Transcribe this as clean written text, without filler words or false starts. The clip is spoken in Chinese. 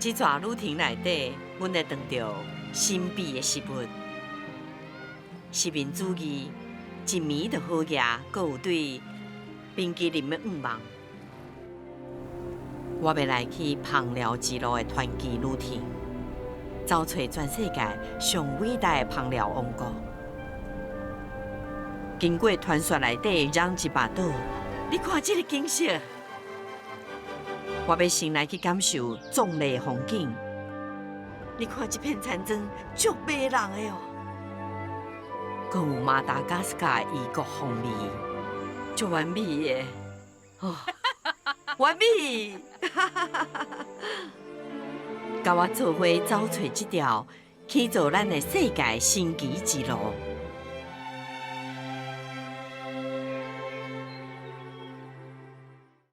这段旅程内底，阮会碰到神秘的食物，食民主义、一暝的好牙，阁有对冰淇淋的愿望。我要来去芳疗之路的传奇旅程，找找全世界上伟大的芳疗王国。经过传说内底让一巴岛，你看这个景色，我要先来去感受壮丽的风景。你看这片田庄，足迷人的哦。阁有马达加斯加的异国风味，足完美的哦，完美！甲我做伙走出这条去做咱的世界神奇之路。